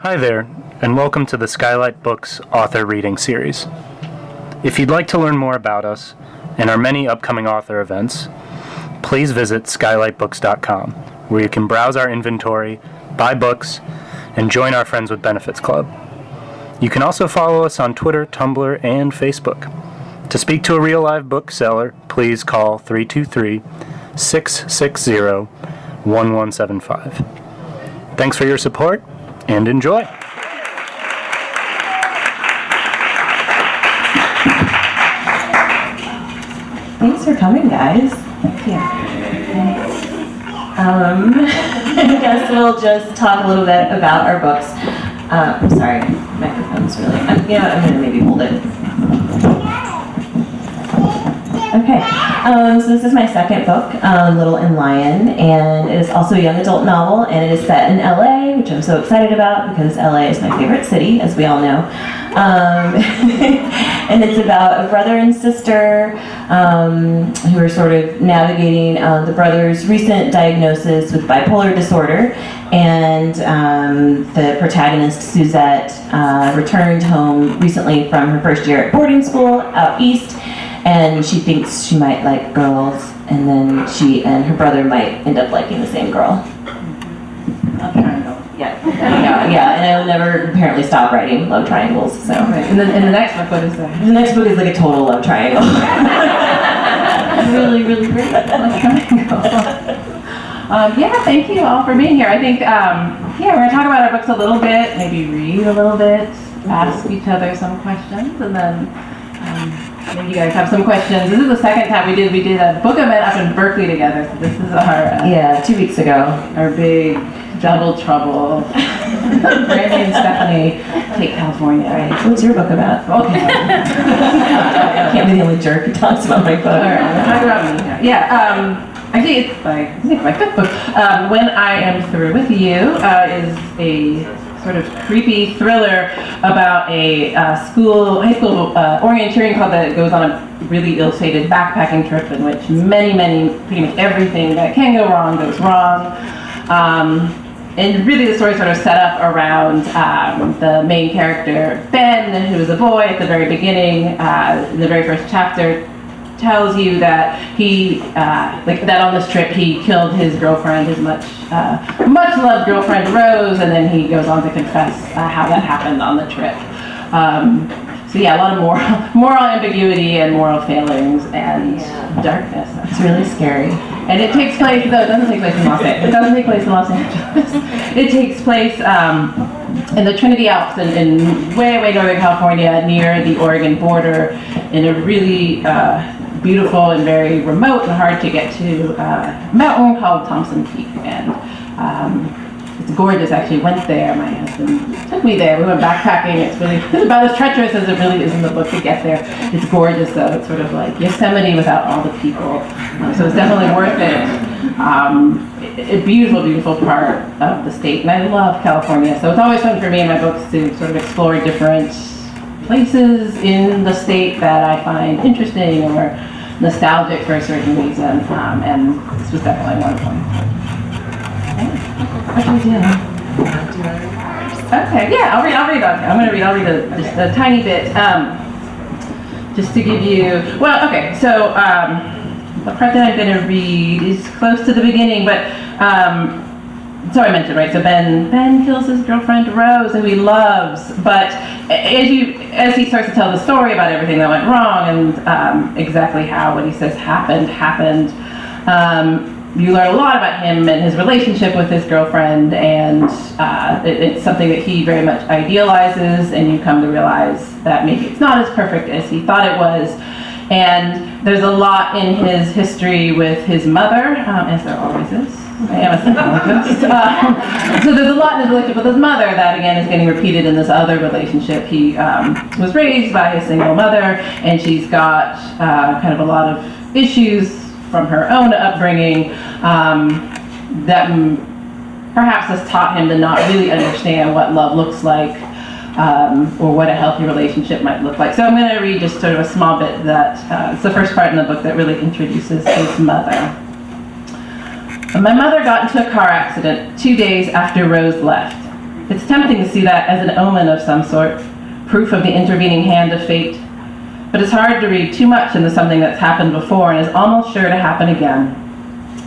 Hi there, and welcome to the Skylight Books author reading series. If you'd like to learn more about us and our many upcoming author events, please visit skylightbooks.com, where you can browse our inventory, buy books, and join our Friends with Benefits Club. You can also follow us on Twitter, Tumblr, and Facebook. To speak to a real live bookseller, please call 323-660-1175. Thanks for your support, and enjoy. Thanks for coming, guys. Yeah. I guess we'll just talk a little bit about our books. I'm sorry, microphone's really. I'm going to maybe hold it. Okay, so this is my second book, Little and Lion, and it is also a young adult novel, and it is set in LA, which I'm so excited about because LA is my favorite city, as we all know. And it's about a brother and sister who are sort of navigating the brother's recent diagnosis with bipolar disorder, and the protagonist, Suzette, returned home recently from her first year at boarding school out east, and she thinks she might like girls, and then she and her brother might end up liking the same girl. Love triangle. Yeah, and I'll never apparently stop writing love triangles. So. Right. And then the next book, what is that? The next book is like a total love triangle. Really, really great love triangle. Yeah, thank you all for being here. I think, we're going to talk about our books a little bit, maybe read a little bit, ask each other some questions, and then maybe you guys have some questions. This is the second time we did a book event up in Berkeley together. So this is our 2 weeks ago, our big double trouble. Brandy and Stephanie take California. Right. What's your book about? Okay. Can't be the only jerk who talks about my book. All right, talk about me. Yeah. Actually, it's my fifth book. When I Am Through With You is a sort of creepy thriller about a high school orienteering club that goes on a really ill-fated backpacking trip in which pretty much everything that can go wrong goes wrong. And really the story sort of set up around the main character, Ben, who is a boy at the very beginning. In the very first chapter, tells you that he, that on this trip he killed his girlfriend, his much loved girlfriend Rose, and then he goes on to confess how that happened on the trip. So a lot of moral ambiguity and moral failings and darkness. It's really scary. And it takes place, though it doesn't take place in Los Angeles. It doesn't take place in Los Angeles. It takes place in the Trinity Alps in way northern California, near the Oregon border, in a really beautiful and very remote and hard to get to mountain called Thompson Peak, and it's gorgeous. Actually went there. My husband took me there. We went backpacking. It's about as treacherous as it really is in the book to get there. It's gorgeous though. It's sort of like Yosemite without all the people. So it's definitely worth it. A beautiful part of the state, and I love California. So it's always fun for me in my books to sort of explore different places in the state that I find interesting or nostalgic for a certain reason, and this was definitely one of them. What should we do? Okay, yeah, I'll read. I'll read just a tiny bit, just to give you. Well, okay, so the part that I'm going to read is close to the beginning, but. So I mentioned, right, so Ben kills his girlfriend Rose, who he loves, but as he starts to tell the story about everything that went wrong and exactly how what he says happened, you learn a lot about him and his relationship with his girlfriend, and it's something that he very much idealizes, and you come to realize that maybe it's not as perfect as he thought it was. And there's a lot in his history with his mother, as there always is. I am a psychologist. So there's a lot in his relationship with his mother that, again, is getting repeated in this other relationship. He was raised by a single mother, and she's got kind of a lot of issues from her own upbringing that perhaps has taught him to not really understand what love looks like. Or what a healthy relationship might look like. So I'm going to read just sort of a small bit that it's the first part in the book that really introduces his mother. My mother got into a car accident 2 days after Rose left. It's tempting to see that as an omen of some sort, proof of the intervening hand of fate. But it's hard to read too much into something that's happened before and is almost sure to happen again.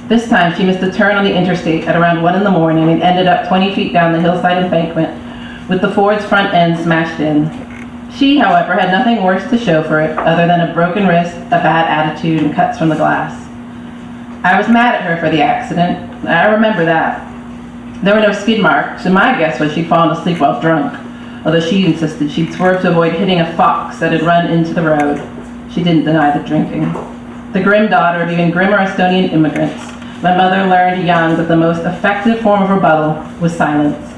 This time she missed a turn on the interstate at around 1 in the morning and ended up 20 feet down the hillside embankment with the Ford's front end smashed in. She, however, had nothing worse to show for it other than a broken wrist, a bad attitude, and cuts from the glass. I was mad at her for the accident. I remember that. There were no skid marks, and my guess was she'd fallen asleep while drunk, although she insisted she'd swerved to avoid hitting a fox that had run into the road. She didn't deny the drinking. The grim daughter of even grimmer Estonian immigrants, my mother learned young that the most effective form of rebuttal was silence.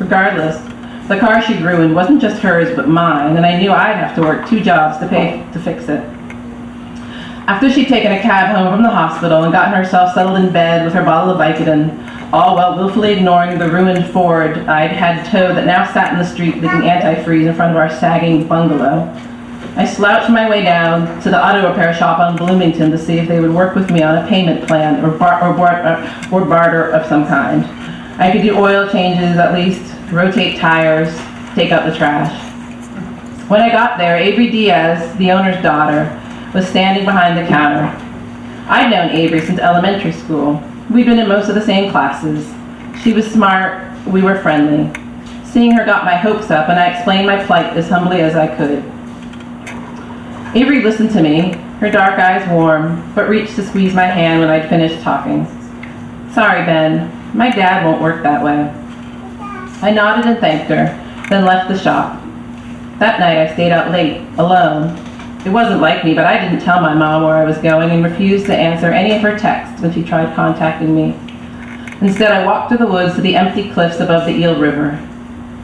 Regardless, the car she grew in wasn't just hers but mine, and I knew I'd have to work 2 jobs to pay to fix it. After she'd taken a cab home from the hospital and gotten herself settled in bed with her bottle of Vicodin, all while willfully ignoring the ruined Ford I'd had towed that now sat in the street leaking antifreeze in front of our sagging bungalow, I slouched my way down to the auto repair shop on Bloomington to see if they would work with me on a payment plan or barter of some kind. I could do oil changes at least, rotate tires, take out the trash. When I got there, Avery Diaz, the owner's daughter, was standing behind the counter. I'd known Avery since elementary school. We'd been in most of the same classes. She was smart, we were friendly. Seeing her got my hopes up, and I explained my plight as humbly as I could. Avery listened to me, her dark eyes warm, but reached to squeeze my hand when I'd finished talking. Sorry, Ben, my dad won't work that way. I nodded and thanked her, then left the shop. That night I stayed out late, alone. It wasn't like me, but I didn't tell my mom where I was going and refused to answer any of her texts when she tried contacting me. Instead, I walked through the woods to the empty cliffs above the Eel River.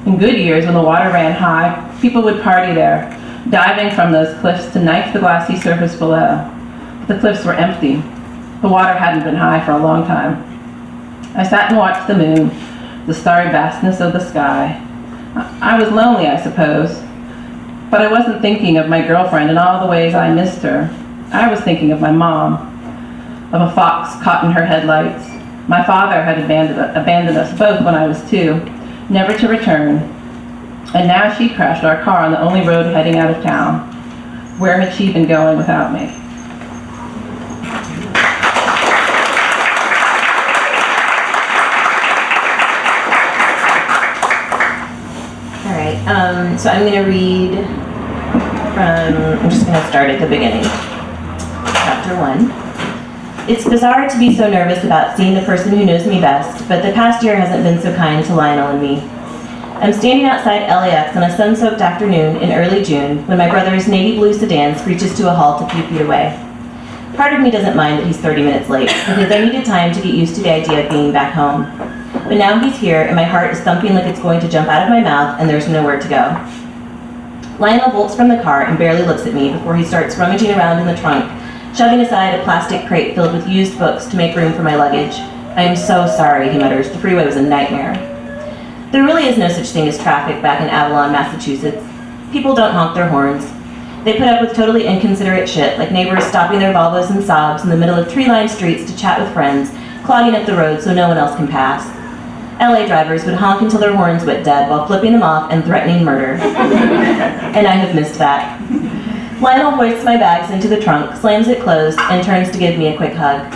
In good years, when the water ran high, people would party there, diving from those cliffs to knife the glassy surface below. But the cliffs were empty. The water hadn't been high for a long time. I sat and watched the moon, the starry vastness of the sky. I was lonely, I suppose, but I wasn't thinking of my girlfriend and all the ways I missed her. I was thinking of my mom, of a fox caught in her headlights. My father had abandoned us both when I was 2, never to return. And now she crashed our car on the only road heading out of town. Where had she been going without me? All right, so I'm going to read I'm just going to start at the beginning. Chapter 1. It's bizarre to be so nervous about seeing the person who knows me best, but the past year hasn't been so kind to Lionel and me. I'm standing outside LAX on a sun-soaked afternoon in early June when my brother's navy blue sedan screeches to a halt a few feet away. Part of me doesn't mind that he's 30 minutes late, because I needed time to get used to the idea of being back home. But now he's here, and my heart is thumping like it's going to jump out of my mouth, and there's nowhere to go. Lionel bolts from the car and barely looks at me before he starts rummaging around in the trunk, shoving aside a plastic crate filled with used books to make room for my luggage. I am so sorry, he mutters. The freeway was a nightmare. There really is no such thing as traffic back in Avalon, Massachusetts. People don't honk their horns. They put up with totally inconsiderate shit, like neighbors stopping their Volvos and Saabs in the middle of tree-lined streets to chat with friends, clogging up the road so no one else can pass. LA drivers would honk until their horns went dead while flipping them off and threatening murder. And I have missed that. Lionel hoists my bags into the trunk, slams it closed, and turns to give me a quick hug.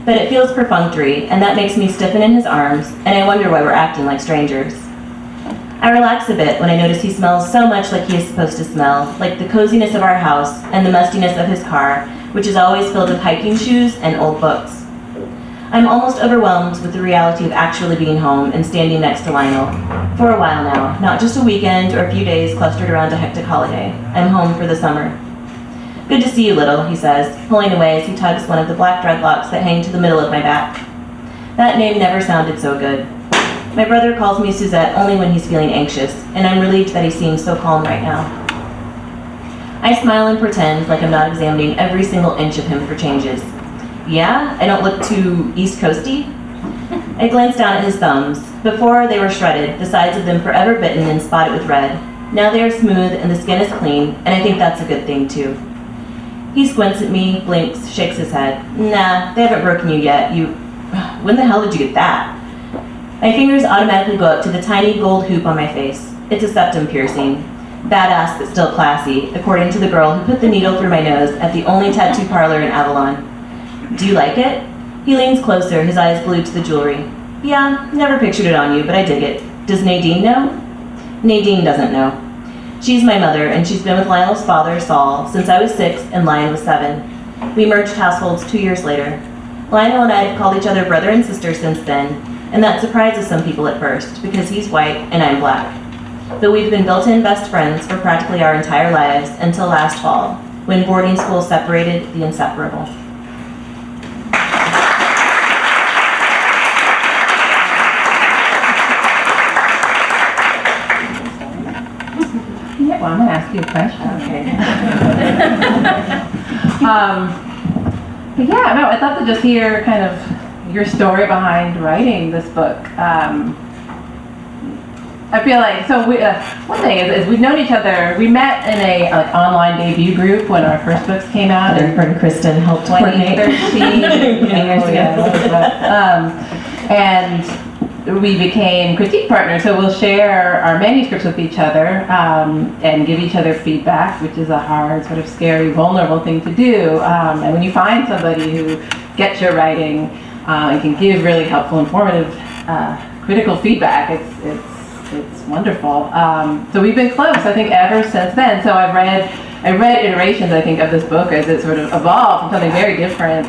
But it feels perfunctory, and that makes me stiffen in his arms, and I wonder why we're acting like strangers. I relax a bit when I notice he smells so much like he is supposed to smell, like the coziness of our house and the mustiness of his car, which is always filled with hiking shoes and old books. I'm almost overwhelmed with the reality of actually being home and standing next to Lionel. For a while now, not just a weekend or a few days clustered around a hectic holiday. I'm home for the summer. Good to see you, little, he says, pulling away as he tugs one of the black dreadlocks that hang to the middle of my back. That name never sounded so good. My brother calls me Suzette only when he's feeling anxious, and I'm relieved that he seems so calm right now. I smile and pretend like I'm not examining every single inch of him for changes. Yeah? I don't look too East Coasty? I glance down at his thumbs. Before, they were shredded, the sides of them forever bitten and spotted with red. Now they are smooth and the skin is clean, and I think that's a good thing too. He squints at me, blinks, shakes his head. Nah, they haven't broken you yet. When the hell did you get that? My fingers automatically go up to the tiny gold hoop on my face. It's a septum piercing. Badass but still classy, according to the girl who put the needle through my nose at the only tattoo parlor in Avalon. Do you like it? He leans closer, his eyes glued to the jewelry. Yeah, never pictured it on you, but I dig it. Does Nadine know? Nadine doesn't know. She's my mother, and she's been with Lionel's father, Saul, since I was 6 and Lion was 7. We merged households 2 years later. Lionel and I have called each other brother and sister since then, and that surprises some people at first, because he's white and I'm black. But we've been built-in best friends for practically our entire lives until last fall, when boarding school separated the inseparable. Yeah, well, I'm gonna ask you a question. Okay. But yeah, no, I'd love to just hear kind of your story behind writing this book. I feel like, so one thing is we've known each other, we met in a online debut group when our first books came out. Our friend Kristen helped coordinate. 2013. Years ago. And we became critique partners, so we'll share our manuscripts with each other and give each other feedback, which is a hard, sort of scary, vulnerable thing to do. And when you find somebody who gets your writing and can give really helpful, informative, critical feedback, it's wonderful. So we've been close, I think, ever since then. So I read iterations, I think, of this book as it sort of evolved from something very different.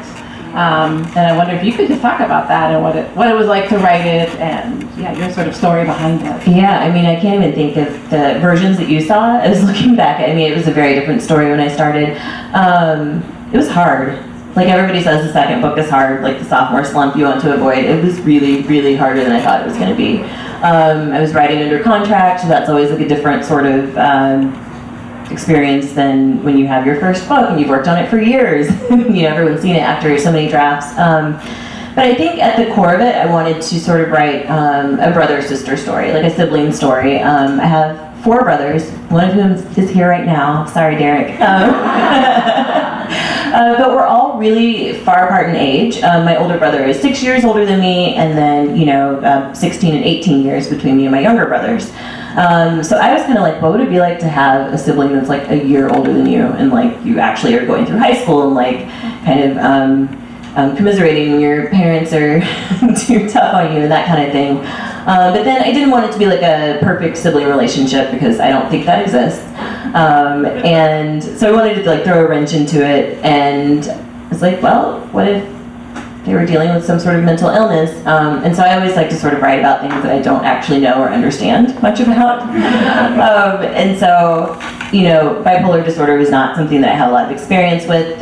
And I wonder if you could just talk about that and what it was like to write it, and yeah, your sort of story behind it. Yeah, I mean, I can't even think of the versions that you saw. I was looking back. I mean, it was a very different story when I started. It was hard. Like everybody says, the second book is hard, like the sophomore slump you want to avoid. It was really, really harder than I thought it was going to be. I was writing under contract, so that's always like a different sort of experience than when you have your first book and you've worked on it for years. You know, everyone's seen it after so many drafts. But I think at the core of it, I wanted to sort of write a brother-sister story, like a sibling story. I have 4 brothers, one of whom is here right now. Sorry, Derek. But we're all really far apart in age. My older brother is 6 years older than me, and then 16 and 18 years between me and my younger brothers. So I was kind of like, what would it be like to have a sibling that's like a year older than you, and like you actually are going through high school and like kind of commiserating when your parents are too tough on you and that kind of thing. But then I didn't want it to be like a perfect sibling relationship because I don't think that exists. And so I wanted to like throw a wrench into it, and I was like, well, what if they were dealing with some sort of mental illness? And so I always like to sort of write about things that I don't actually know or understand much about. And so, you know, bipolar disorder was not something that I had a lot of experience with.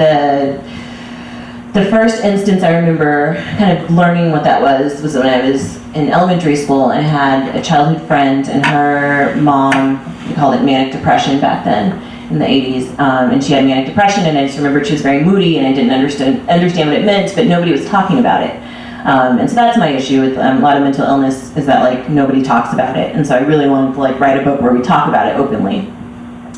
The first instance I remember kind of learning what that was when I was in elementary school and I had a childhood friend, and her mom, we called it manic depression back then in the 80s, and she had manic depression, and I just remembered she was very moody, and I didn't understand what it meant, but nobody was talking about it. And so that's my issue with a lot of mental illness, is that like nobody talks about it, and so I really wanted to like write a book where we talk about it openly.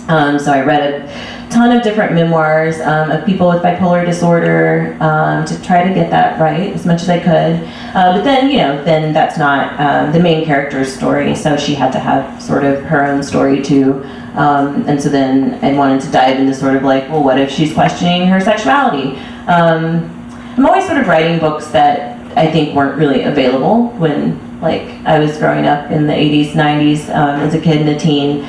So I read a ton of different memoirs of people with bipolar disorder to try to get that right as much as I could. But then, then that's not the main character's story, so she had to have sort of her own story too. And so then I wanted to dive into sort of like, well, what if she's questioning her sexuality? I'm always sort of writing books that I think weren't really available when like I was growing up in the 80s, 90s as a kid and a teen.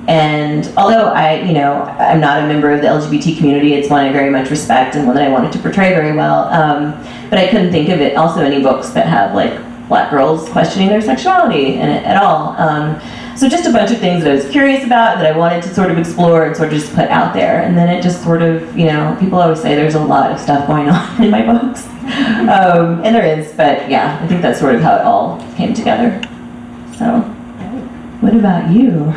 And although I'm not a member of the LGBT community, it's one I very much respect and one that I wanted to portray very well. But I couldn't think of it also any books that have like black girls questioning their sexuality in it at all. So just a bunch of things that I was curious about that I wanted to sort of explore and sort of just put out there. And then it just sort of, people always say there's a lot of stuff going on in my books. And there is, but yeah, I think that's sort of how it all came together. So, what about you?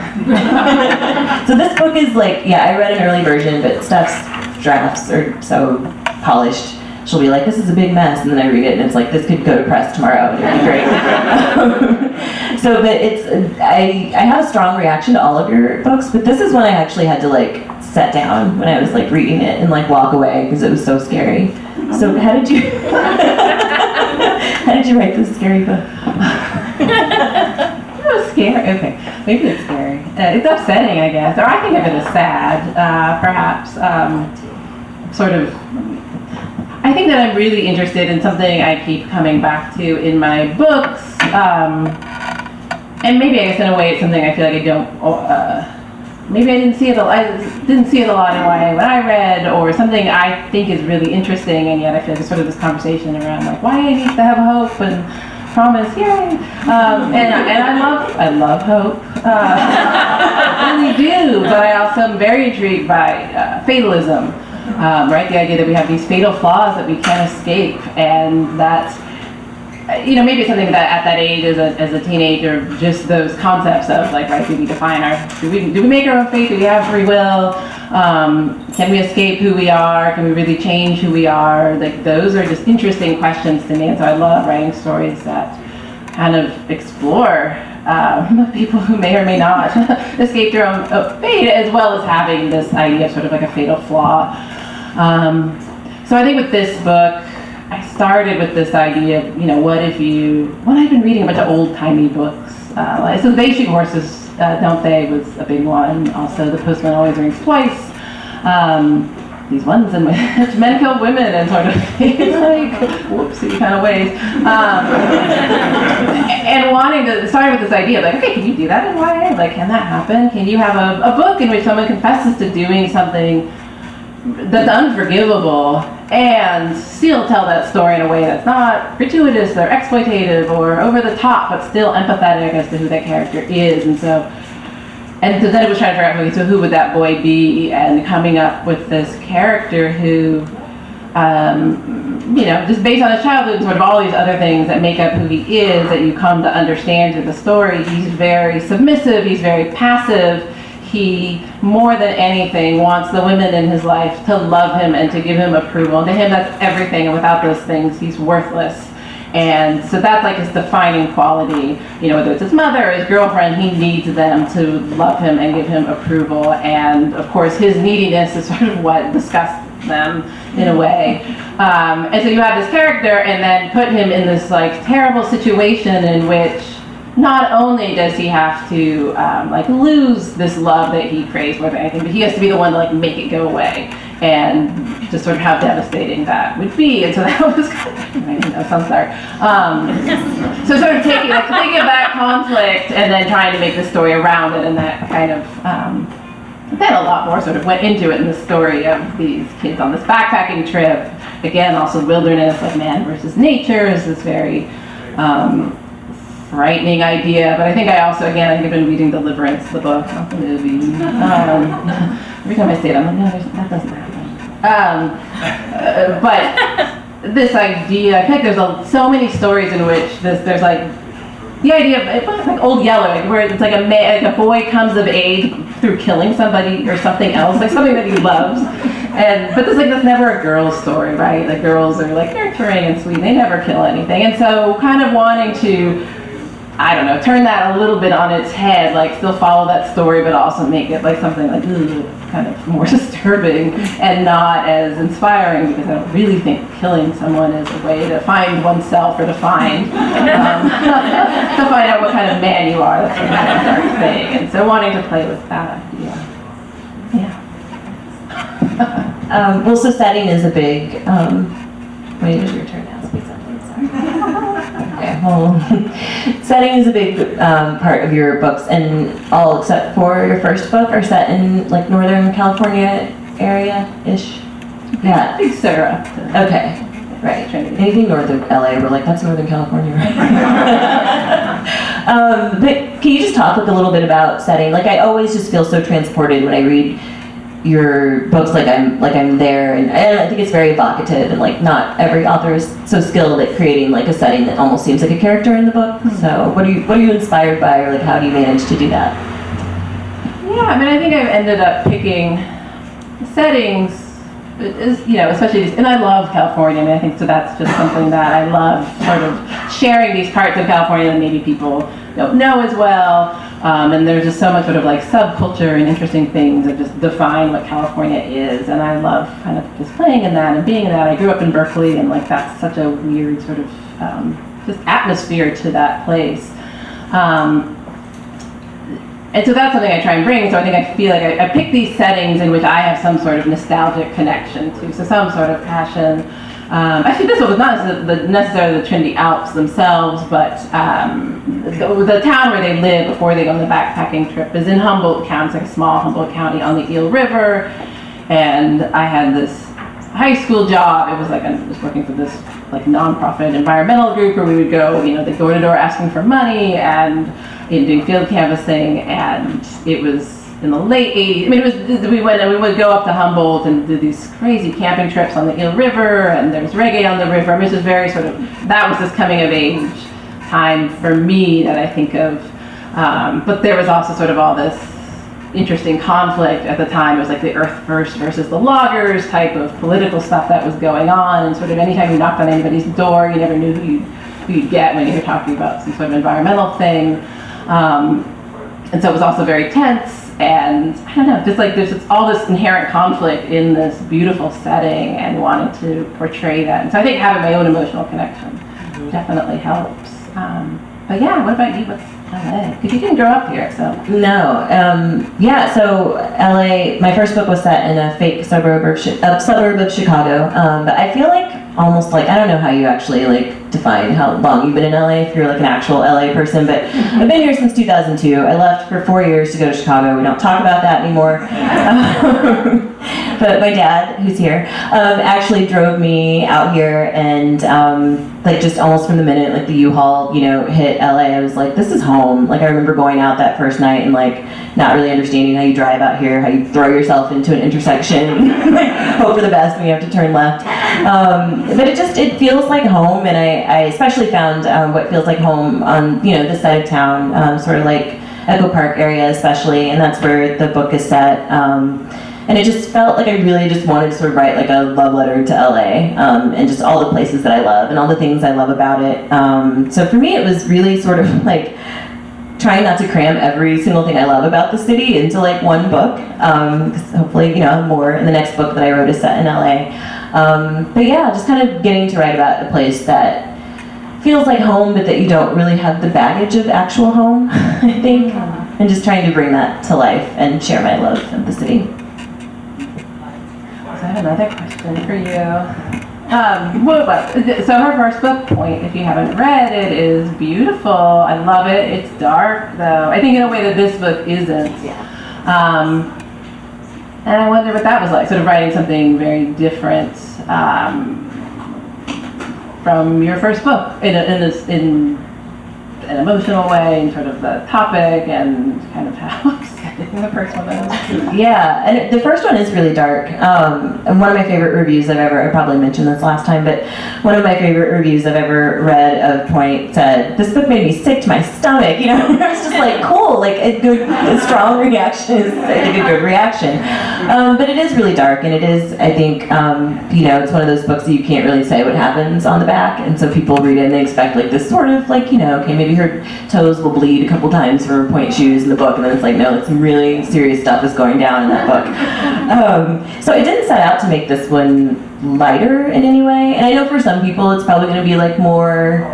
So this book is like, I read an early version, but Steph's drafts are so polished. She'll be like, this is a big mess, and then I read it, and it's like, this could go to press tomorrow, and it'd be great. But I have a strong reaction to all of your books, but this is one I actually had to like set down when I was like reading it and like walk away because it was so scary. So how did you write this scary book? It was scary. Okay, maybe it's scary. It's upsetting, I guess, or I think of it as sad, perhaps. Sort of. I think that I'm really interested in something I keep coming back to in my books, and maybe I guess in a way it's something I feel like I don't. Maybe I didn't see it a lot in YA when I read, or something I think is really interesting, and yet I feel like it's sort of this conversation around like YA needs to have hope and promise, yay! And I love hope. I really do, but I also am very intrigued by fatalism, right? The idea that we have these fatal flaws that we can't escape, and that's, maybe it's something that at that age as a teenager, just those concepts of like, right, do we make our own fate? Do we have free will? Can we escape who we are? Can we really change who we are? Like, those are just interesting questions to me, and so I love writing stories that kind of explore people who may or may not escape their own fate, as well as having this idea of sort of like a fatal flaw. So I think with this book, I started with this idea of, what if when I've been reading a bunch of old-timey books, so They Shoot Horses, Don't They, was a big one. Also, The Postman Always Rings Twice. These ones in which men kill women and sort of like whoopsie kind of ways. And starting with this idea of like, okay, can you do that in YA? Like, can that happen? Can you have a book in which someone confesses to doing something that's unforgivable and still tell that story in a way that's not gratuitous or exploitative or over the top, but still empathetic as to who that character is? And so then it was trying to figure out, okay, so who would that boy be? And coming up with this character who, just based on his childhood and sort of all these other things that make up who he is, that you come to understand through the story. He's very submissive, he's very passive. He, more than anything, wants the women in his life to love him and to give him approval. And to him, that's everything, and without those things, he's worthless. And so that's like his defining quality. Whether it's his mother or his girlfriend, he needs them to love him and give him approval. And of course, his neediness is sort of what disgusts them in a way. And so you have this character, and then put him in this like terrible situation in which not only does he have to lose this love that he craves more than anything, but he has to be the one to like make it go away, and just sort of how devastating that would be. And so that was sounds dark. So sort of taking that conflict and then trying to make the story around it, and that kind of then a lot more sort of went into it in the story of these kids on this backpacking trip. Again, also wilderness, like man versus nature, is this very frightening idea. But I think I've been reading Deliverance, the book, not the movie. Every time I say it, I'm like, no, that doesn't happen. But this idea, I feel like there's so many stories in which there's like the idea of, it's like Old Yeller, where it's like a boy comes of age through killing somebody or something else, like something that he loves. But that's never a girl's story, right? Like, girls are like nurturing and sweet, they never kill anything. And so kind of wanting to, turn that a little bit on its head, like still follow that story, but also make it like something like kind of more disturbing and not as inspiring, because I don't really think killing someone is a way to find oneself or to find out what kind of man you are. That's sort of a dark thing. And so wanting to play with that idea. Yeah. So setting is a big, wait, it's your turn now, speak something, sorry. Okay, well, setting is a big part of your books, and all except for your first book are set in like Northern California area-ish? Yeah. Big Sarah. Okay, right. Anything north of LA, we're like, that's Northern California, right? But can you just talk a little bit about setting? Like, I always just feel so transported when I read your books, like I'm there, and I think it's very evocative, and like not every author is so skilled at creating like a setting that almost seems like a character in the book. So what are you inspired by, or like how do you manage to do that? Yeah, I think I've ended up picking settings, especially and I love California. I think so that's just something that I love, sort of sharing these parts of California that maybe people don't know as well. And there's just so much sort of like subculture and interesting things that just define what California is, and I love kind of just playing in that and being in that. I grew up in Berkeley, and like that's such a weird sort of this atmosphere to that place. And so that's something I try and bring. So I think I feel like I pick these settings in which I have some sort of nostalgic connection to, so some sort of passion. Actually, this one was not necessarily the Trinity Alps themselves, but the town where they live before they go on the backpacking trip is in Humboldt County. It's like a small Humboldt County on the Eel River. And I had this high school job. It was like I was working for this like nonprofit environmental group where we would go, they'd go door to door asking for money and doing field canvassing, and it was in the late 80s. I mean, we would go up to Humboldt and do these crazy camping trips on the Eel River, and there's reggae on the river. I mean, this was very that was this coming of age time for me that I think of. But there was also sort of all this interesting conflict at the time. It was like the Earth First versus the loggers type of political stuff that was going on, and sort of anytime you knocked on anybody's door, you never knew who you'd get when you were talking about some sort of environmental thing. And so it was also very tense, and I don't know, just like there's all this inherent conflict in this beautiful setting, and wanting to portray that. And so I think having my own emotional connection definitely helps. But yeah, what about you with LA? Because you didn't grow up here, so. No, so LA, my first book was set in a fake suburb of Chicago, but I feel like almost like, I don't know how you actually like define how long you've been in LA, if you're like an actual LA person, but I've been here since 2002. I left for 4 years to go to Chicago. We don't talk about that anymore. But my dad, who's here, actually drove me out here, and like just almost from the minute like the U-Haul, hit LA, I was like, this is home. Like I remember going out that first night and like not really understanding how you drive out here, how you throw yourself into an intersection, like hope for the best when you have to turn left. But it feels like home, and I especially found what feels like home on this side of town, sort of like Echo Park area especially, and that's where the book is set. And it just felt like I really just wanted to sort of write like a love letter to LA, and just all the places that I love and all the things I love about it. So for me, it was really sort of like trying not to cram every single thing I love about the city into like one book. 'Cause hopefully, more in the next book that I wrote is set in LA. But yeah, just kind of getting to write about a place that feels like home, but that you don't really have the baggage of actual home, I think. And just trying to bring that to life and share my love of the city. I have another question for you. So her first book, Point, if you haven't read it, is beautiful. I love it. It's dark, though. I think in a way that this book isn't. And I wonder what that was like, sort of writing something very different from your first book in an emotional way, and sort of the topic and kind of how upsetting the first one is. Yeah, and the first one is really dark. And one of my favorite reviews I probably mentioned this last time, but one of my favorite reviews I've ever read of Point said, this book made me sick to my stomach, I was just like, cool, like a strong reaction is I think a good reaction. But it is really dark, and it is, I think, it's one of those books that you can't really say what happens on the back, and so people read it and they expect like this sort of like, okay, maybe her toes will bleed a couple times from her Point shoes in the book, and then it's like, no, some really serious stuff is going down in that book. So it didn't set out to make this one lighter in any way, and I know for some people it's probably going to be like more,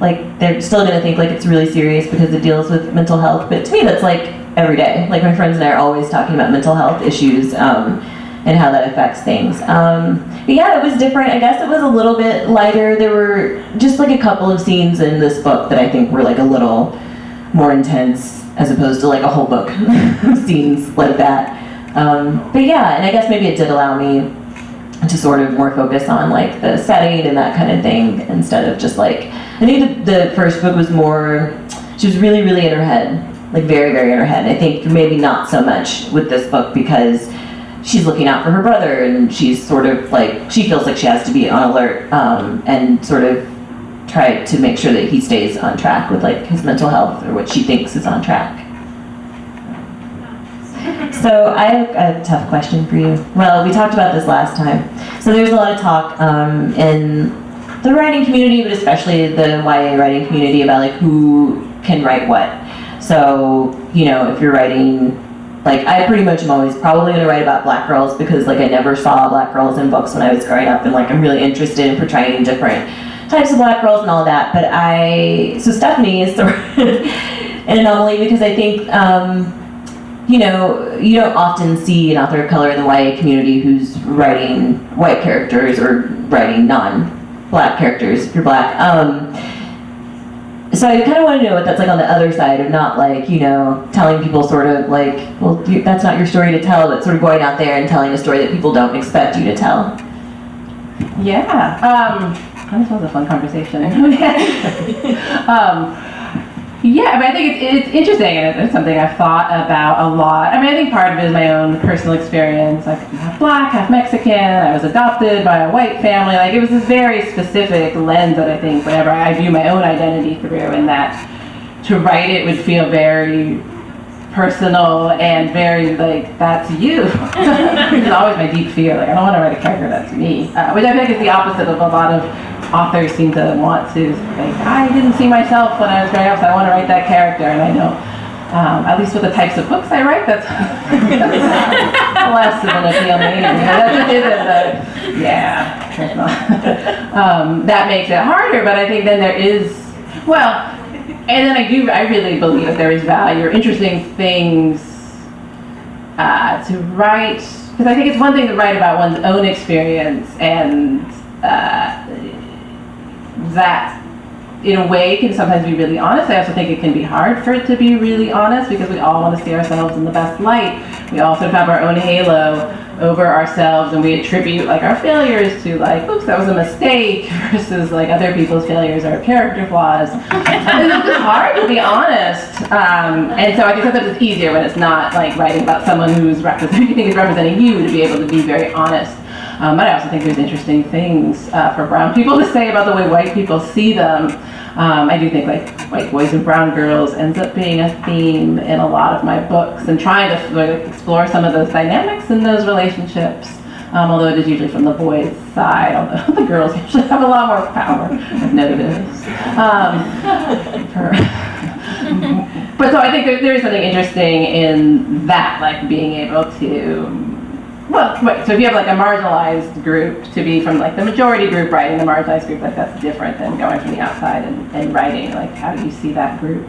like they're still going to think like it's really serious because it deals with mental health, but to me that's like every day. Like my friends and I are always talking about mental health issues and how that affects things. But yeah, it was different. I guess it was a little bit lighter. There were just like a couple of scenes in this book that I think were like a little more intense as opposed to like a whole book of scenes like that. But yeah, and I guess maybe it did allow me to sort of more focus on like the setting and that kind of thing instead of just like, I think the first book was more, she was really, really in her head, like very, very in her head. I think maybe not so much with this book because she's looking out for her brother, and she's sort of like, she feels like she has to be on alert and sort of try to make sure that he stays on track with like his mental health, or what she thinks is on track. So I have a tough question for you. Well, we talked about this last time. So there's a lot of talk in the writing community, but especially the YA writing community, about like who can write what. So, if you're writing, like I pretty much am always probably going to write about black girls because like I never saw black girls in books when I was growing up, and like I'm really interested in portraying different types of black girls and all that, but so Stephanie is sort of an anomaly because I think, you know, you don't often see an author of color in the YA community who's writing white characters or writing non-black characters if you're black. So I kind of want to know what that's like on the other side of not like, you know, telling people sort of like, well, that's not your story to tell, but sort of going out there and telling a story that people don't expect you to tell. Yeah, this was a fun conversation. Yeah, I mean, I think it's interesting, and it's something I've thought about a lot. I mean, I think part of it is my own personal experience. Like, I'm half black, half Mexican. I was adopted by a white family. Like, it was this very specific lens that I think whenever I view my own identity through, and that to write it would feel very personal and very, like, that's you. It's always my deep fear. Like, I don't want to write a character that's me. Which I think is the opposite of a lot of authors seem to want to, like, I didn't see myself when I was growing up, so I want to write that character. And I know, at least with the types of books I write, that's less of an appeal maybe. That just isn't that makes it harder, but I think then there is, well, and then I really believe that there is value or interesting things to write, because I think it's one thing to write about one's own experience, and that in a way can sometimes be really honest. I also think it can be hard for it to be really honest because we all want to see ourselves in the best light. We all sort of have our own halo over ourselves, and we attribute like our failures to like, oops, that was a mistake, versus like other people's failures are character flaws. And it's just hard to be honest. And so I think sometimes it's easier when it's not like writing about someone who's representing you, to be able to be very honest. But I also think there's interesting things for brown people to say about the way white people see them. I do think like white boys and brown girls ends up being a theme in a lot of my books, and trying to explore some of those dynamics in those relationships. Although it is usually from the boys' side, although the girls usually have a lot more power. I've noticed. But so I think there is something interesting in that, like being able to. Well, right, so if you have like a marginalized group, to be from like the majority group writing the marginalized group, like that's different than going from the outside and writing, like how do you see that group?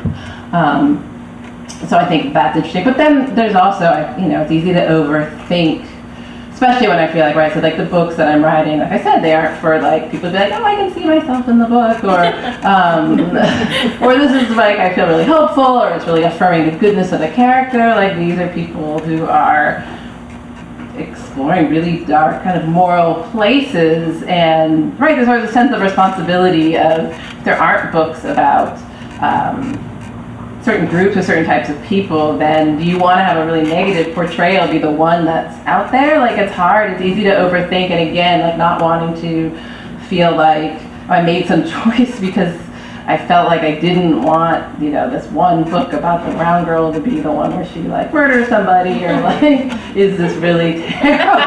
So I think that's interesting. But then there's also, you know, it's easy to overthink, especially when I feel like, right, so like the books that I'm writing, like I said, they aren't for like people to be like, oh, I can see myself in the book, or or this is like, I feel really hopeful, or it's really affirming the goodness of the character. Like these are people who are exploring really dark kind of moral places, and right, there's always a sense of responsibility of, if there aren't books about certain groups or certain types of people, then do you want to have a really negative portrayal be the one that's out there? Like it's hard, it's easy to overthink, and again, like not wanting to feel like I made some choice because I felt like I didn't want, you know, this one book about the brown girl to be the one where she like murders somebody, or like is this really terrible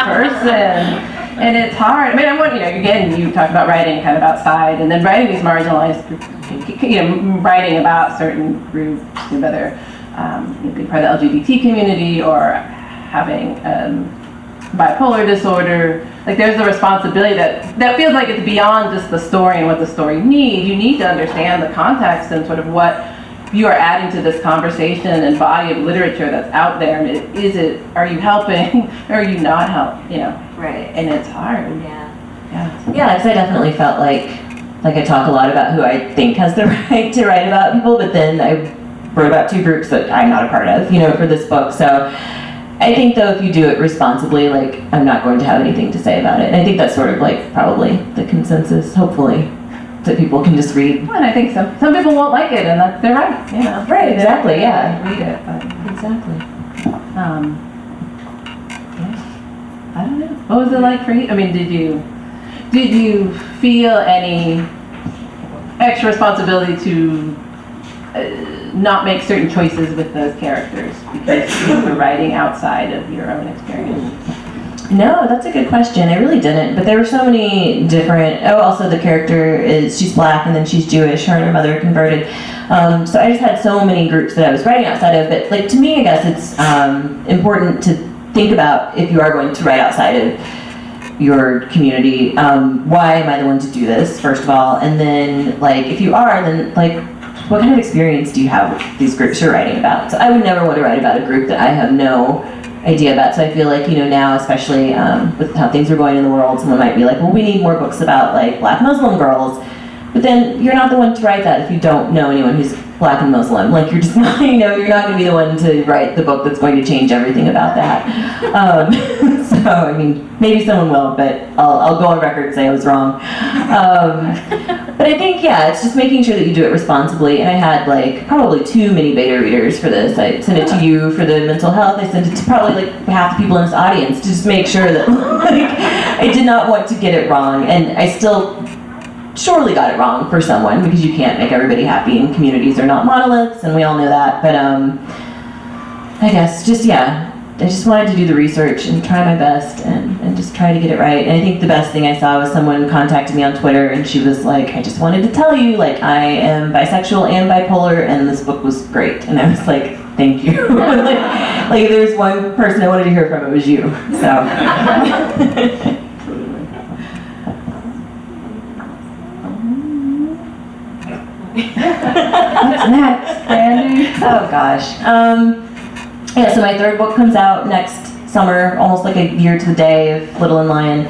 person. And it's hard. I mean, I want, you know, again, you talk about writing kind of outside, and then writing these marginalized, you know, writing about certain groups, whether being part of the LGBT community or having bipolar disorder. Like there's a responsibility that feels like it's beyond just the story and what the story needs. You need to understand the context and sort of what you are adding to this conversation and body of literature that's out there. And are you helping or are you not helping, you know? Right. And it's hard. Yeah, because I definitely felt like I talk a lot about who I think has the right to write about people, but then I wrote about two groups that I'm not a part of, you know, for this book. So I think though, if you do it responsibly, like I'm not going to have anything to say about it. And I think that's sort of like probably the consensus, hopefully, that people can just read. Well, and I think some people won't like it, and they're right, you know. Right, exactly, yeah. Read it, but exactly. Yeah. I don't know. What was it like for you? I mean, did you feel any extra responsibility to not make certain choices with those characters because you were writing outside of your own experience? No, that's a good question. I really didn't, but there were so many different. Oh, also the character she's black and then she's Jewish. Her and her mother converted. So I just had so many groups that I was writing outside of. But like to me, I guess it's important to think about if you are going to write outside of your community? Why am I the one to do this, first of all? And then, like, if you are, then, like, what kind of experience do you have with these groups you're writing about? So I would never want to write about a group that I have no idea about. So I feel like, now, especially with how things are going in the world, someone might be like, well, we need more books about, like, Black Muslim girls. But then you're not the one to write that if you don't know anyone who's Black and Muslim. Like, you're just not, you're not going to be the one to write the book that's going to change everything about that. So, I mean, maybe someone will, but I'll go on record and say I was wrong. But I think, it's just making sure that you do it responsibly. And I had, like, probably too many beta readers for this. I sent it to you for the mental health. I sent it to probably, like, half the people in this audience to just make sure that, like, I did not want to get it wrong. And I still surely got it wrong for someone, because you can't make everybody happy, and communities are not monoliths, and we all know that. But I guess I just wanted to do the research and try my best and just try to get it right. And I think the best thing I saw was someone contacted me on Twitter, and she was like, I just wanted to tell you, like, I am bisexual and bipolar, and this book was great. And I was like, thank you. like if there was one person I wanted to hear from, it was you. So. What's next, Brandy? Oh gosh. So my third book comes out next summer, almost like a year to the day of Little and Lion.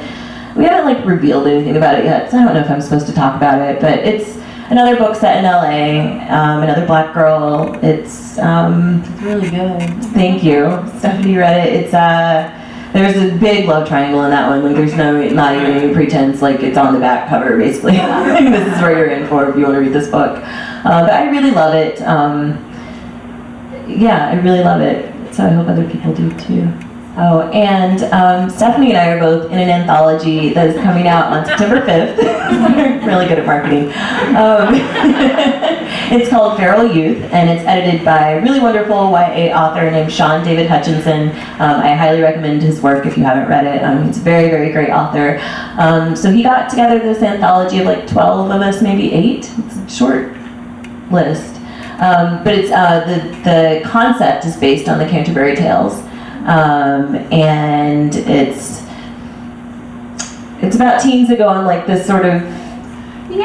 We haven't like revealed anything about it yet, so I don't know if I'm supposed to talk about it, but it's another book set in LA, another Black girl. It's really good. Thank you. Stephanie read it. It's there's a big love triangle in that one. Like, there's not even any pretense. Like, it's on the back cover, basically. This is where you're in for if you want to read this book. But I really love it. I really love it. So I hope other people do too. Oh, and Stephanie and I are both in an anthology that is coming out on September 5th. We're really good at marketing. It's called Feral Youth, and it's edited by a really wonderful YA author named Sean David Hutchinson. I highly recommend his work if you haven't read it. He's a very, very great author. So he got together this anthology of like 12 of us, maybe 8. It's a short list. But it's the concept is based on the Canterbury Tales. And it's about teens that go on like this sort of he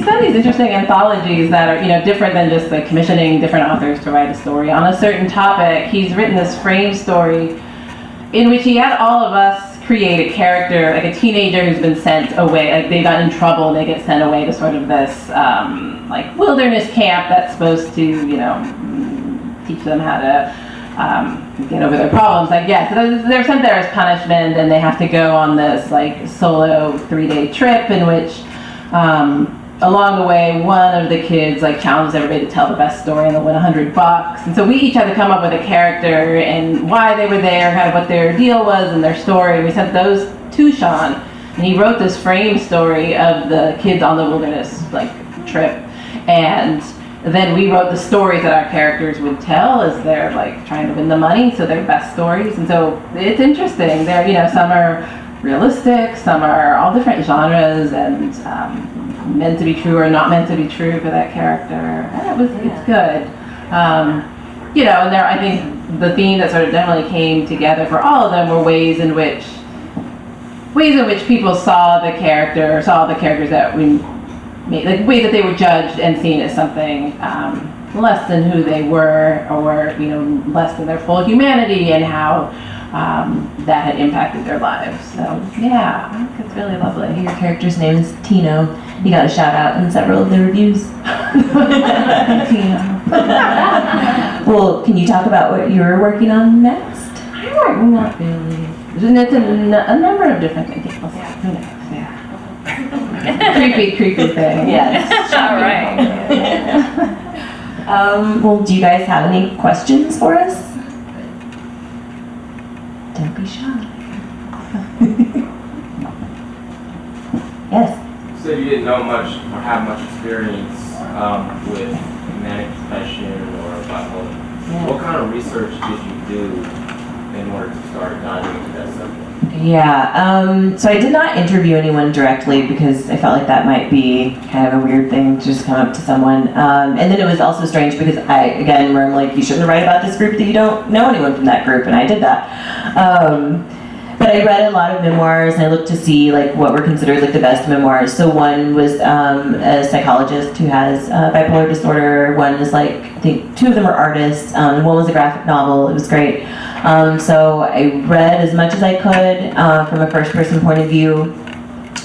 studies interesting anthologies that are different than just like commissioning different authors to write a story on a certain topic. He's written this frame story in which he had all of us create a character, like a teenager who's been sent away, like they got in trouble and they get sent away to sort of this like wilderness camp that's supposed to teach them how to get over their problems, I guess. So they're sent there as punishment, and they have to go on this like solo 3-day trip in which along the way one of the kids like challenges everybody to tell the best story and they'll win $100. And so we each had to come up with a character and why they were there, kind of what their deal was and their story. And we sent those to Sean, and he wrote this frame story of the kids on the wilderness like trip. And then we wrote the stories that our characters would tell as they're like trying to win the money, so they're best stories. And so it's interesting. They're some are realistic, some are all different genres, and meant to be true or not meant to be true for that character. And it's good. And there I think the theme that sort of definitely came together for all of them were ways in which people saw the characters that we made, like ways that they were judged and seen as something less than who they were, or less than their full humanity, and how that had impacted their lives. So I think it's really lovely. Your character's name is Tino. He got a shout out in several of the reviews. Tino. Well, can you talk about what you're working on next? Not really. It's a number of different things. Who knows? creepy thing. Yes. All right. Well, do you guys have any questions for us? Don't be shy. Yes. You said you didn't know much or have much experience with manic depression or bipolar. Yeah. What kind of research did you do in order to start diving into that subject? Yeah, so I did not interview anyone directly because I felt like that might be kind of a weird thing to just come up to someone. And then it was also strange because where I'm like, you shouldn't write about this group that you don't know anyone from that group, and I did that. But I read a lot of memoirs, and I looked to see like what were considered like the best memoirs. So one was a psychologist who has bipolar disorder. One is like, I think 2 of them are artists. And one was a graphic novel. It was great. So I read as much as I could from a first-person point of view.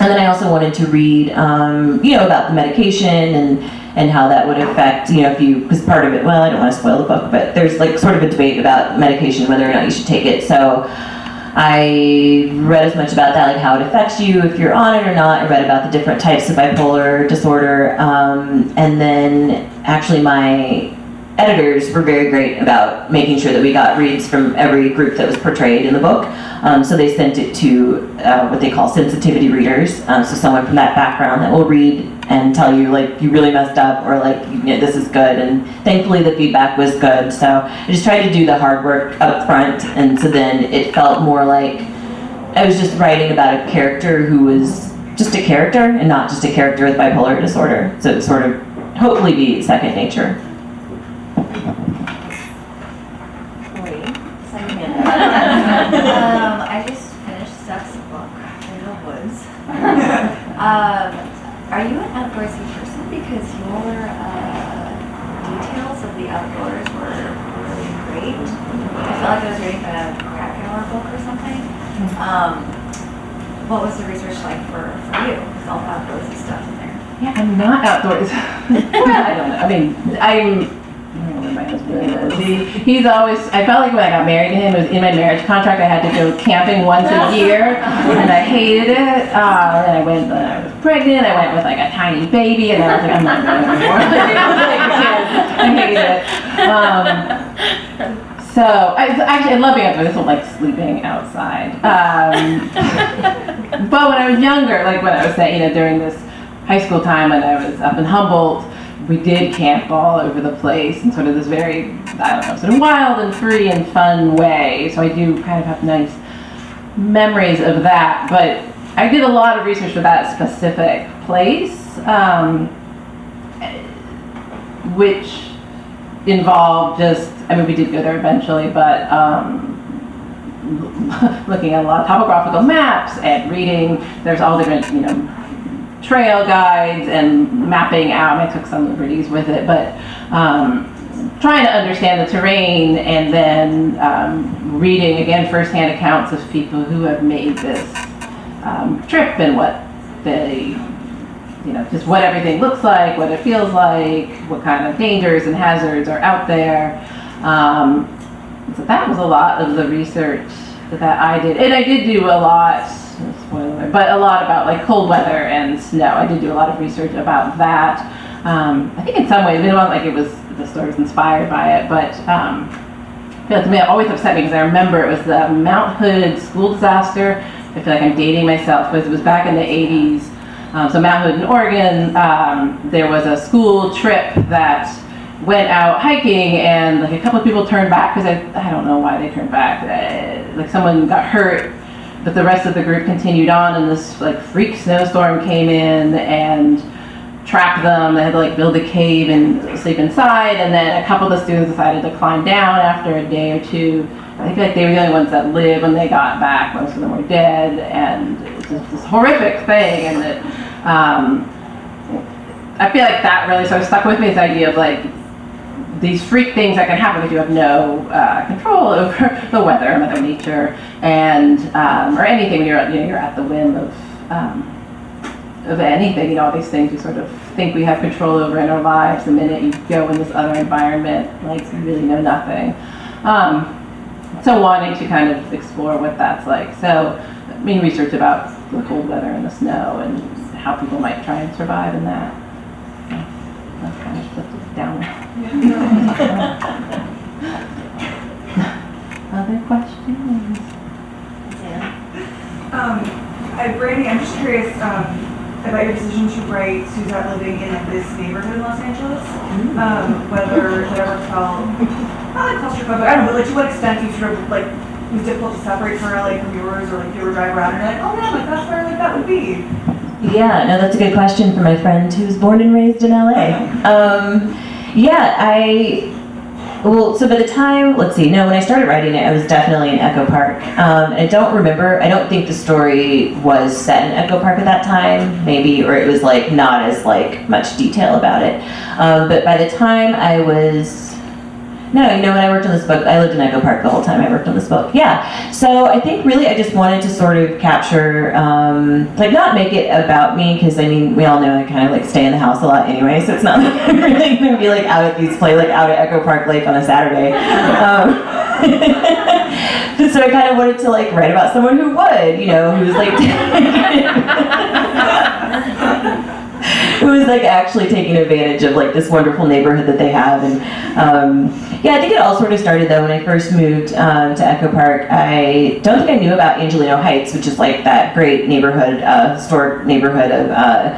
And then I also wanted to read, about the medication and how that would affect, because part of it, well, I don't want to spoil the book, but there's like sort of a debate about medication, whether or not you should take it. So I read as much about that, like how it affects you, if you're on it or not. I read about the different types of bipolar disorder. And then actually my editors were very great about making sure that we got reads from every group that was portrayed in the book. So they sent it to what they call sensitivity readers. So someone from that background that will read and tell you like you really messed up, or like this is good. And thankfully the feedback was good. So I just tried to do the hard work up front, and so then it felt more like I was just writing about a character who was just a character and not just a character with bipolar disorder. So it would sort of hopefully be second nature. I just finished Steph's book, In the Woods. Are you an outdoorsy person? Because your details of the outdoors were really great. I felt like I was reading a Krakauer book or something. What was the research like for you? With all the outdoorsy stuff in there. Yeah, I'm not outdoors. I don't know. I mean, I don't know what my husband is. He's always, I felt like when I got married to him, it was in my marriage contract, I had to go camping once a year, and I hated it. And I went, when I was pregnant, I went with like a tiny baby, and then I was like, I'm not going anymore. I hate it. So, I love being outdoors. I don't like sleeping outside. But when I was younger, like when I was saying, during this high school time when I was up in Humboldt, we did camp all over the place in sort of this very, sort of wild and free and fun way. So I do kind of have nice memories of that. But I did a lot of research for that specific place, which involved just, we did go there eventually, but looking at a lot of topographical maps and reading, there's all different, trail guides and mapping out. I took some liberties with it, but trying to understand the terrain, and then reading again firsthand accounts of people who have made this trip and what they, just what everything looks like, what it feels like, what kind of dangers and hazards are out there. So that was a lot of the research that I did, and I did do a lot. Spoiler, but a lot about like cold weather and snow. I did do a lot of research about that. I think in some ways, it wasn't like it was, the story was inspired by it, but to me, it always upset me because I remember it was the Mount Hood school disaster. I feel like I'm dating myself because it was back in the 80s. So Mount Hood in Oregon, there was a school trip that went out hiking, and like a couple of people turned back because I don't know why they turned back. Like someone got hurt. But the rest of the group continued on, and this like freak snowstorm came in and trapped them. They had to like build a cave and sleep inside, and then a couple of the students decided to climb down after a day or two. I feel like they were the only ones that lived when they got back. Most of them were dead, and it was just this horrific thing. And it, I feel like that really sort of stuck with me, this idea of like these freak things that can happen if you have no control over the weather, Mother Nature, and or anything when you're at the whim of anything. All these things we sort of think we have control over in our lives. The minute you go in this other environment, like you really know nothing. So wanting to kind of explore what that's like. So research about the cold weather and the snow and how people might try and survive in that. So that's kind of just down. Other questions? Brandy, I'm just curious about your decision to write Suzette living in this neighborhood in Los Angeles. Whether it ever felt, not like claustrophobic, I don't know, like to what extent you sort of like it was difficult to separate from LA from yours, or like you were driving around and you're like, oh man, like that's where like that would be. Yeah, no, that's a good question for my friend who's born and raised in LA. Well, so by the time, let's see, no, when I started writing it, I was definitely in Echo Park. And I don't think the story was set in Echo Park at that time, maybe, or it was like not as like much detail about it. But by the time I was, no, you know, when I worked on this book, I lived in Echo Park the whole time I worked on this book. Yeah, so I think really I just wanted to sort of capture, like not make it about me, because I mean, we all know I kind of like stay in the house a lot anyway, so it's not like I'm really going to be like out at these out at Echo Park Lake on a Saturday. So I kind of wanted to like write about someone who would, you know, who's like, who was like actually taking advantage of like this wonderful neighborhood that they have. And yeah, I think it all sort of started though when I first moved to Echo Park. I don't think I knew about Angelino Heights, which is like that great neighborhood, historic neighborhood of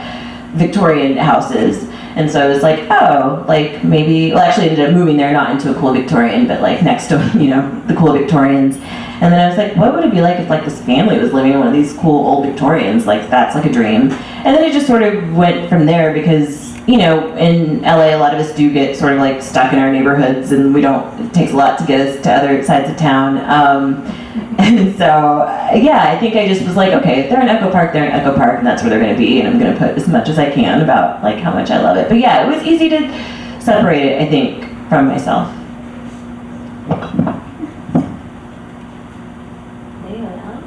Victorian houses. And so I was like, oh, like maybe, well, actually I ended up moving there, not into a cool Victorian, but like next to, you know, the cool Victorians. And then I was like, what would it be like if like this family was living in one of these cool old Victorians? Like that's like a dream. And then it just sort of went from there because, you know, in LA, a lot of us do get sort of like stuck in our neighborhoods and it takes a lot to get us to other sides of town. And so, yeah, I think I just was like, okay, if they're in Echo Park, they're in Echo Park, and that's where they're going to be, and I'm going to put as much as I can about like how much I love it. But yeah, it was easy to separate it, I think, from myself. Anyone else?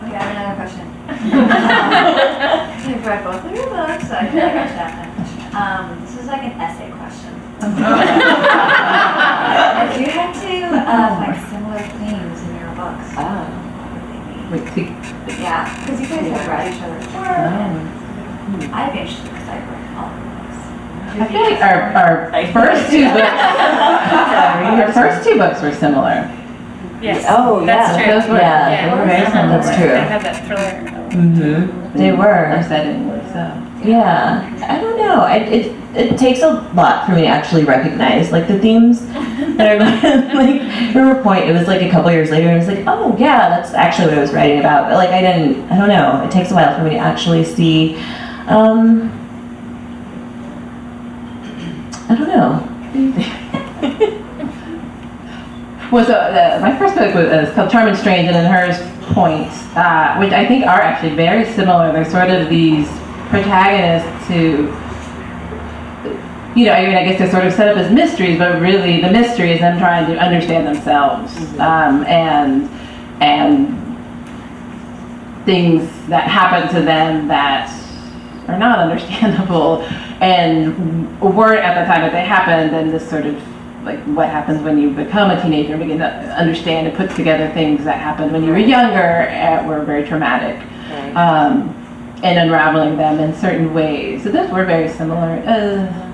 Okay, I have another question. You've read both of your books, so I feel like I should ask that question. This is like an essay question. If you had to find similar themes in your books, what would they be? Yeah, because you guys have read each other's work, and I'd be interested because I've read all the books. I feel like our first two books, our first two books were similar. Yes. Oh, that's yeah. true. Those were, Yeah. they were very similar. That's true. They had that thriller. Mm-hmm. They were. Our setting was Yeah, I don't know. It takes a lot for me to actually recognize like the themes that are like. From a point, it was like a couple years later, and I was like, oh yeah, that's actually what I was writing about. But like I don't know. It takes a while for me to actually see. I don't know. Well, so my first book was called Charming Strange, and then hers Points, which I think are actually very similar. They're sort of these protagonists who, you know, I mean, I guess they're sort of set up as mysteries, but really the mystery is them trying to understand themselves, and things that happen to them that are not understandable and weren't at the time that they happened, and this sort of like what happens when you become a teenager and begin to understand and put together things that happened when you were younger were very traumatic, and unraveling them in certain ways. So those were very similar.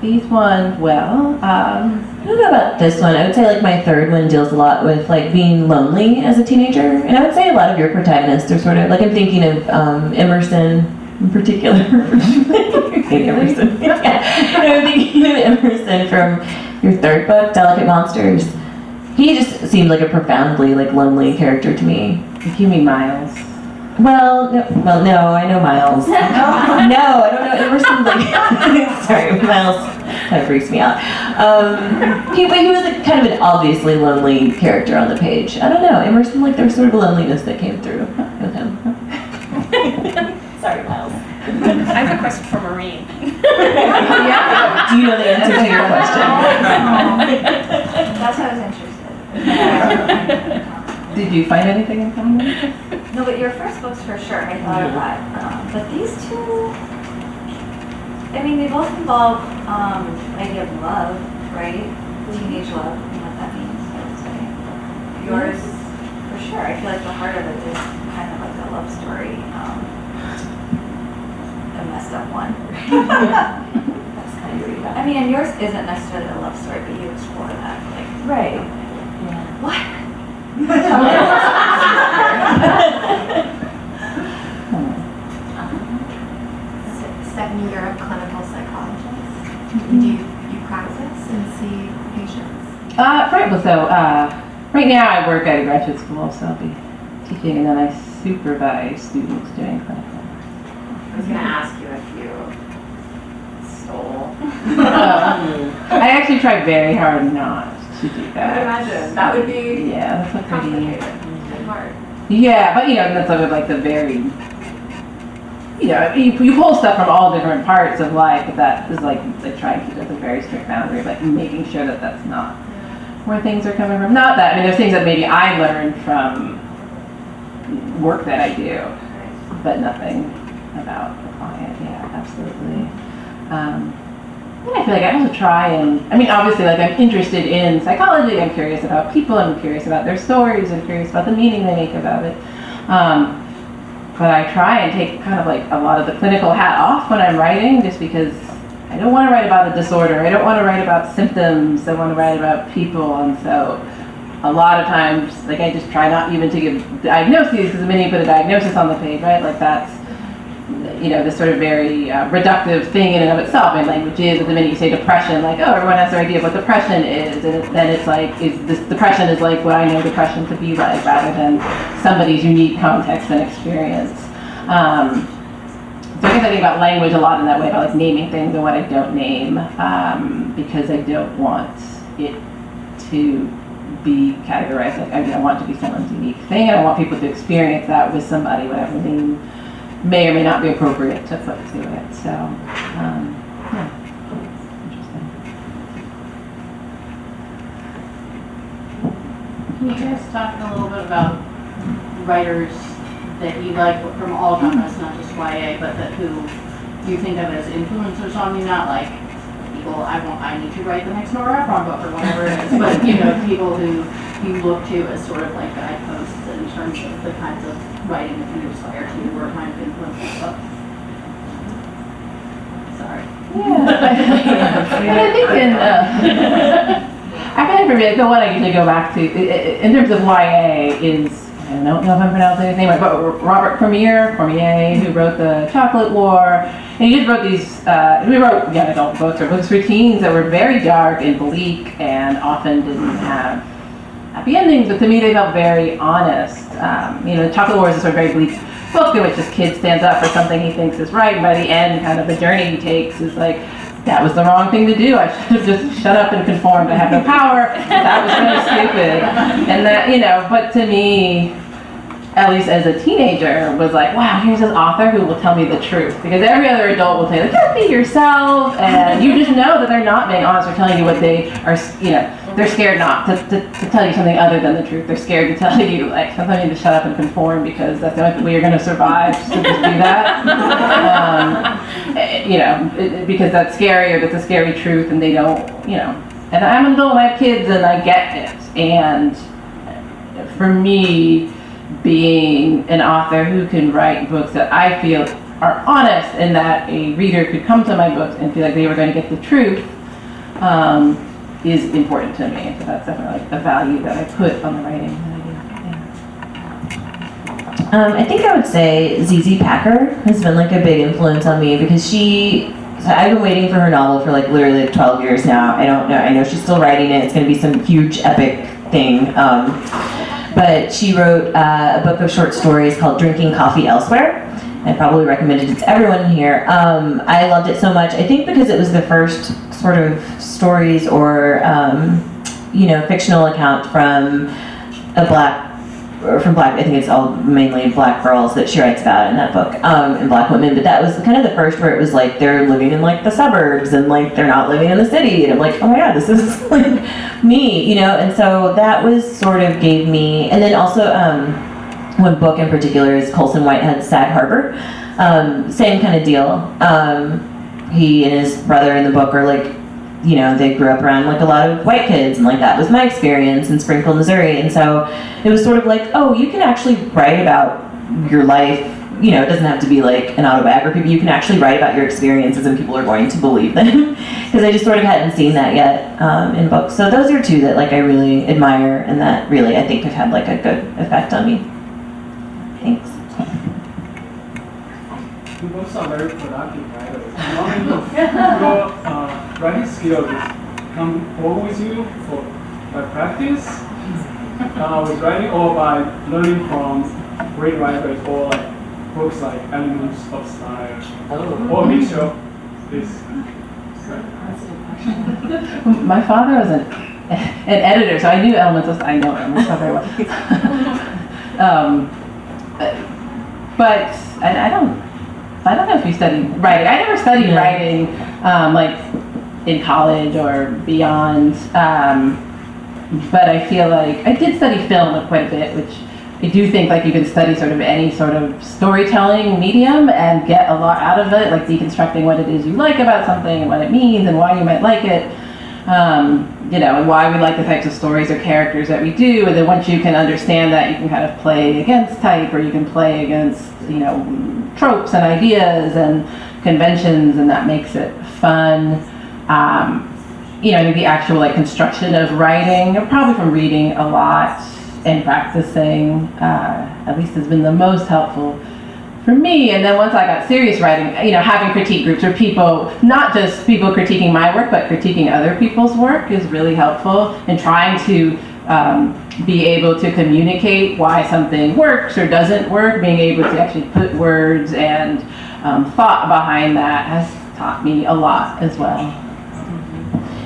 These ones, well, I don't know about this one. I would say like my third one deals a lot with like being lonely as a teenager, and I would say a lot of your protagonists are sort of like, I'm thinking of Emerson in particular. Emerson. Yeah. I'm thinking of Emerson from your third book, Delicate Monsters. He just seemed like a profoundly like lonely character to me. you mean Miles? Well, no, I know Miles. No, I don't know Emerson. Like, sorry, Miles kind of freaks me out. He was like kind of an obviously lonely character on the page. I don't know, Emerson, like there was sort of a loneliness that came through with him. Sorry, Miles. I have a question for Maureen. Yeah. Do you know the answer to your question? That's why I was interested. Did you find anything in common? No, but your first books for sure, I thought of that. But these two, I mean, they both involve the idea of love, right? Teenage love, you know what that means, I would say. Yours, for sure, I feel like the heart of it is kind of like a love story. A messed up one. That's kind of weird. I mean, and yours isn't necessarily a love story, but you explore that, like, Right. Yeah. what? Stephanie, you're a clinical psychologist. Do you practice and see patients? Right. Well, so right now I work at a graduate school, so I'll be teaching, and then I supervise students doing clinical. I was going to ask you if you actually try very hard not to do I would that. imagine, that would be Yeah, that's a pretty. complicated and hard. Yeah, but that's sort of like the very. You pull stuff from all different parts of life, but that is like try and keep it a very strict boundary, like making sure that that's not where things are coming from. Not that, I mean, there's things that maybe I learned from work that I do, but nothing about the client. Yeah, absolutely. And I feel like I also try and, I mean, obviously, like I'm interested in psychology, I'm curious about people, I'm curious about their stories, I'm curious about the meaning they make about it. But I try and take kind of like a lot of the clinical hat off when I'm writing, just because I don't want to write about a disorder, I don't want to write about symptoms, I want to write about people, and so a lot of times, like I just try not even to give diagnoses, because the minute you put a diagnosis on the page, right, like that's, this sort of very reductive thing in and of itself. And language is, the minute you say depression, like, oh, everyone has their idea of what depression is, and then it's like, this depression is like what I know depression to be like, rather than somebody's unique context and experience. So I guess I think about language a lot in that way, about like naming things and what I don't name, because I don't want it to be categorized. Like, I want it to be someone's unique thing, and I want people to experience that with somebody, whatever name may or may not be appropriate to put to it. So, yeah, interesting. Can you guys talk a little bit about writers that you like from all genres, not just YA, but that who you think of as influencers on you? Not like people I need to write the next Nora Ephron book or whatever it is, but people who you look to as sort of like guideposts in terms of the kinds of writing that you aspire to or kind of influence and stuff. Sorry. Yeah. I think I kind of really, the one I usually go back to in terms of YA is, I don't know if I'm pronouncing his name right, but Robert Cormier, who wrote The Chocolate War. And he just wrote these, we wrote young adult books or books for teens that were very dark and bleak and often didn't have happy endings, but to me they felt very honest. The Chocolate War is a sort of very bleak book in which this kid stands up for something he thinks is right, and by the end, kind of the journey he takes is like, that was the wrong thing to do. I should have just shut up and conformed. I have no power. That was really stupid. And that, but to me, at least as a teenager, was like, wow, here's this author who will tell me the truth. Because every other adult will say, like, just be yourself, and you just know that they're not being honest or telling you what they are, they're scared not to tell you something other than the truth. They're scared to tell you, like, sometimes you need to shut up and conform because that's the only way you're going to survive, to just do that. Because that's scary, or that's a scary truth, and they don't, And I'm an adult and I have kids, and I get it. And for me, being an author who can write books that I feel are honest and that a reader could come to my books and feel like they were going to get the truth is important to me. So that's definitely like a value that I put on the writing that I do. I think I would say ZZ Packer has been like a big influence on me, because I've been waiting for her novel for like literally like 12 years now. I don't know. I know she's still writing it. It's going to be some huge epic thing. But she wrote a book of short stories called Drinking Coffee Elsewhere. I probably recommended it to everyone here. I loved it so much. I think because it was the first sort of stories or fictional account from I think it's all mainly black girls that she writes about in that book, and black women, but that was kind of the first where it was like they're living in like the suburbs and like they're not living in the city, and I'm like, oh my god, this is like me, and so that was sort of gave me, and then also one book in particular is Colson Whitehead's Sag Harbor, same kind of deal. He and his brother in the book are like, they grew up around like a lot of white kids, and like that was my experience in Springfield, Missouri, and so it was sort of like, oh, you can actually write about your life, it doesn't have to be like an autobiography, but you can actually write about your experiences and people are going to believe them, because I just sort of hadn't seen that yet in books. So those are two that like I really admire and that really I think have had like a good effect on me. Thanks. You both are very productive writers. Your writing skills come all with you by practice, with writing, or by learning from great writers, or like books like Elements of Style, or a mixture of this. My father was an editor, so I knew elemental stuff. I know elemental stuff very well. But I don't know if you studied writing. I never studied writing, like in college or beyond. But I feel like I did study film quite a bit, which I do think like you can study sort of any sort of storytelling medium and get a lot out of it, like deconstructing what it is you like about something and what it means and why you might like it. You know, and why we like the types of stories or characters that we do. And then once you can understand that, you can kind of play against type, or you can play against, you know, tropes and ideas and conventions, and that makes it fun. You know, I think the actual like construction of writing, probably from reading a lot and practicing, at least has been the most helpful for me. And then once I got serious writing, you know, having critique groups where people, not just people critiquing my work, but critiquing other people's work is really helpful, and trying to be able to communicate why something works or doesn't work, being able to actually put words and thought behind that has taught me a lot as well.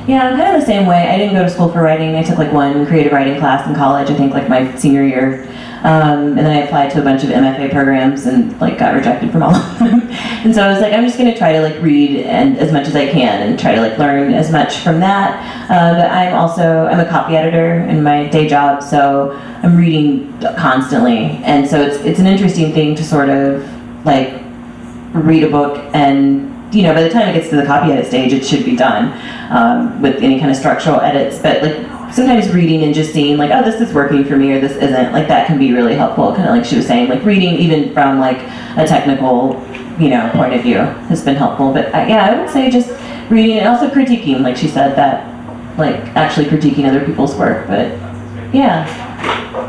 Yeah, I'm kind of the same way. I didn't go to school for writing. I took like one creative writing class in college, I think like my senior year. And then I applied to a bunch of MFA programs and like got rejected from all of them. And so I was like, I'm just going to try to like read and as much as I can and try to like learn as much from that. But I'm a copy editor in my day job, so I'm reading constantly. And so it's an interesting thing to sort of like read a book, and you know, by the time it gets to the copy edit stage, it should be done with any kind of structural edits. But like sometimes reading and just seeing like, oh, this is working for me or this isn't, like that can be really helpful. Kind of like she was saying, like reading even from like a technical, you know, point of view has been helpful. But yeah, I would say just reading and also critiquing, like she said, that like actually critiquing other people's work. But yeah,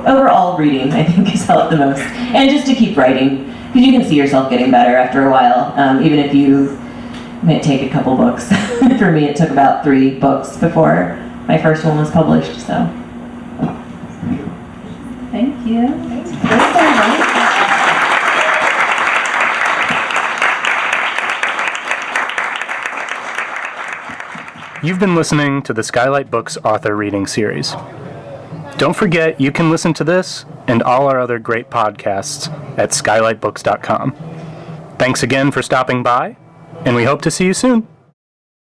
overall reading I think has helped the most, and just to keep writing, because you can see yourself getting better after a while, even if you might take a couple books. For me, it took about 3 books before my first one was published, so. Thank you. You've been listening to the Skylight Books author reading series. Don't forget, you can listen to this and all our other great podcasts at skylightbooks.com. Thanks again for stopping by, and we hope to see you soon.